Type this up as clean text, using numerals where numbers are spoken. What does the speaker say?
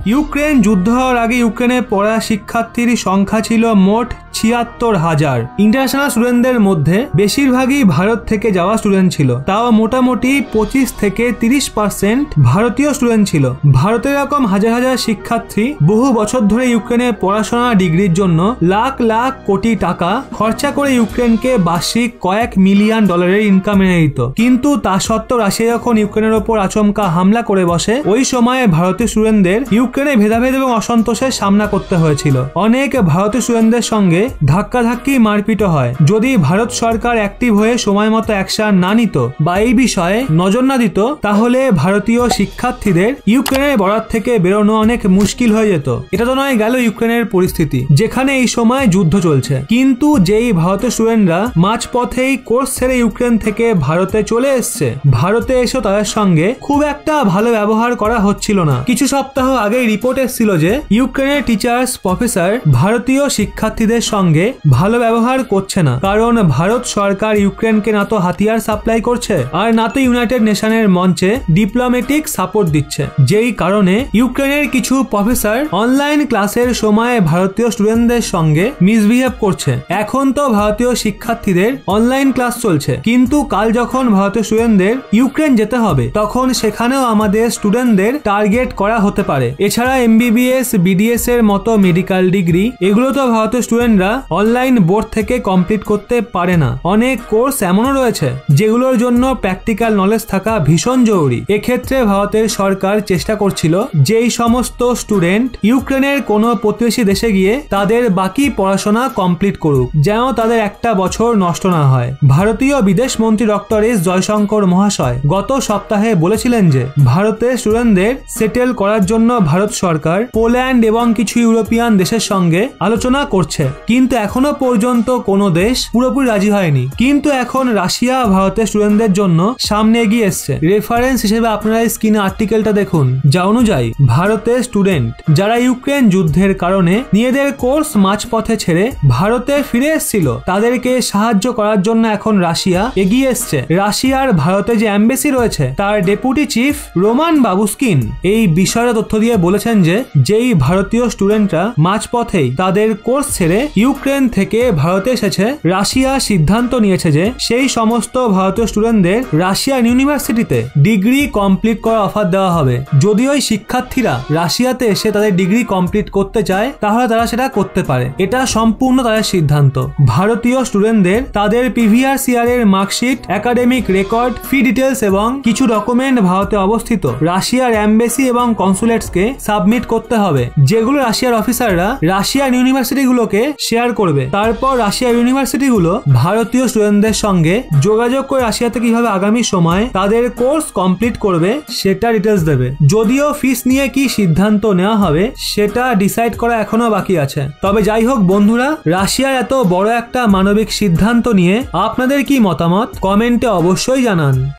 Ukraine যুদ্ধ হওয়ার আগে ইউক্রেনে পড়া শিক্ষার্থীর সংখ্যা ছিল মোট ৭৬,০০০। ইন্টারন্যাশনাল স্টুডেন্টদের মধ্যে বেশিরভাগই ভারত থেকে যাওয়া স্টুডেন্ট ছিল, তাও মোটামুটি ২৫ থেকে ৩০% ভারতীয় স্টুডেন্ট ছিল। ভারতের এরকম হাজার হাজার শিক্ষার্থী বহু বছর ধরে ইউক্রেনে পড়াশোনা ডিগ্রির জন্য লাখ লাখ কোটি টাকা খরচা করে ইউক্রেনকে বার্ষিক কয়েক মিলিয়ন ডলারের ইনকাম এনে দিত। কিন্তু তা সত্ত্বেও রাশিয়া যখন ইউক্রেনের ওপর আচমকা হামলা করে বসে, ওই সময়ে ভারতীয় স্টুডেন্টদের ইউক্রেনে ভেদাভেদ এবং অসন্তোষের সামনা করতে হয়েছিল। অনেক ভারতীয় স্টুডেন্টদের সঙ্গে ধাক্কাধাক্কি মারপিটও হয়। যদি ভারত সরকার অ্যাক্টিভ হয়ে সময় মতো অ্যাকশন না নিত বা এই বিষয়ে নজর না দিত, তাহলে ভারতীয় শিক্ষার্থীদের ইউক্রেনের বর্ডার থেকে বেরোনো অনেক মুশকিল হয়ে যেত। এটা তো নয় গেল ইউক্রেনের পরিস্থিতি, যেখানে এই সময় যুদ্ধ চলছে। কিন্তু যেই ভারতীয় স্টুডেন্টরা মাঝপথেই কোর্স ছেড়ে ইউক্রেন থেকে ভারতে চলে এসছে, ভারতে এসেও তাদের সঙ্গে খুব একটা ভালো ব্যবহার করা হচ্ছিল না। কিছু সপ্তাহ আগেই রিপোর্ট এসেছিল যে ইউক্রেনের টিচার্স প্রফেসর ভারতীয় শিক্ষার্থীদের সঙ্গে ভালো ব্যবহার করছে না, কারণ ভারত সরকার ইউক্রেনকে না তো হাতিয়ার সাপ্লাই করছে আর না তো ইউনাইটেড নেশনের মঞ্চে ডিপ্লোম্যাটিক সাপোর্ট দিচ্ছে। যেই কারণে ইউক্রেনের কিছু প্রফেসর অনলাইন ক্লাসের সময় ভারতীয় স্টুডেন্টদের সঙ্গে মিসবিহেভ করছে। এখন তো ভারতীয় শিক্ষার্থীদের অনলাইন ক্লাস চলছে, কিন্তু কাল যখন ভারতীয় স্টুডেন্টদের ইউক্রেন যেতে হবে, তখন সেখানেও আমাদের স্টুডেন্টদের টার্গেট করা হতে পারে। এছাড়া MBBS BDS এর মতো মেডিকেল ডিগ্রি, এগুলো তো ভারতীয় স্টুডেন্টরা অনলাইন বোর্ড থেকে কমপ্লিট করতে পারে না। অনেক কোর্স এমনও রয়েছে যেগুলোর জন্য প্র্যাকটিক্যাল নলেজ থাকা ভীষণ জরুরি। এক্ষেত্রে ভারতের সরকার চেষ্টা করছিল যেই সমস্ত স্টুডেন্ট ইউক্রেনের কোনো প্রতিবেশী দেশে গিয়ে তাদের বাকি পড়াশোনা কমপ্লিট করুক, যেন তাদের একটা বছর নষ্ট না হয়। ভারতীয় বিদেশ মন্ত্রী ডক্টর এস জয়শঙ্কর মহাশয় গত সপ্তাহে বলেছিলেন যে ভারতের স্টুডেন্টদের সেটেল করার জন্য ভারত সরকার পোল্যান্ড এবং কিছু ইউরোপিয়ান দেশের সঙ্গে আলোচনা করছে, কিন্তু এখনো পর্যন্ত কোনো দেশ পুরোপুরি রাজি হয়নি। কিন্তু এখন রাশিয়া ভারতের স্টুডেন্টদের জন্য সামনে এগিয়ে এসছে। রেফারেন্স হিসেবে আপনারা স্ক্রিনে আর্টিকেলটা দেখুন, যা অনুযায়ী ভারতের স্টুডেন্ট যারা ইউক্রেন যুদ্ধের কারণে নিজেদের কোর্স মাঝপথে ছেড়ে ভারতে ফিরে এসেছিল, তাদেরকে সাহায্য করার জন্য এখন রাশিয়া এগিয়ে এসছে। রাশিয়ার ভারতে যে এমবেসি রয়েছে, তার ডেপুটি চিফ রোমান বাবুস্কিন এই বিষয়ে তথ্য দিয়ে বলেছেন যে যেই ভারতীয় স্টুডেন্টরা মাঝপথেই তাদের কোর্স ছেড়ে ইউক্রেন থেকে ভারতে এসেছে, রাশিয়া সিদ্ধান্ত নিয়েছে যে সেই সমস্ত ভারতীয় স্টুডেন্টদের রাশিয়ান ইউনিভার্সিটিতে ডিগ্রি কমপ্লিট করার অফার দেওয়া হবে। যদি ওই শিক্ষার্থীরা রাশিয়াতে এসে তাদের ডিগ্রি কমপ্লিট করতে চায়, তাহলে তারা সেটা করতে পারে। এটা সম্পূর্ণ তাদের সিদ্ধান্ত। ভারতীয় স্টুডেন্টদের তাদের PVRCR এর মার্কশিট, একাডেমিক রেকর্ড, ফি ডিটেলস এবং কিছু ডকুমেন্ট ভারতে অবস্থিত রাশিয়ার এমবেসি এবং কনসুলেটসকে সাবমিট করতে হবে, যেগুলো রাশিয়ার অফিসাররা রাশিয়ান ইউনিভার্সিটিগুলোকে শেয়ার করবে। তারপর রাশিয়ার ইউনিভার্সিটিগুলো ভারতীয় স্টুডেন্টদের সঙ্গে যোগাযোগ করে রাশিয়াতে কিভাবে আগামী সময় তাদের কোর্স কমপ্লিট করবে সেটা ডিটেলস দেবে। যদিও ফিস নিয়ে কি সিদ্ধান্ত নেওয়া হবে সেটা ডিসাইড করা এখনো বাকি আছে। তবে যাই হোক বন্ধুরা, রাশিয়ার এত বড় একটা মানবিক সিদ্ধান্ত নিয়ে আপনাদের কি মতামত কমেন্টে অবশ্যই জানান।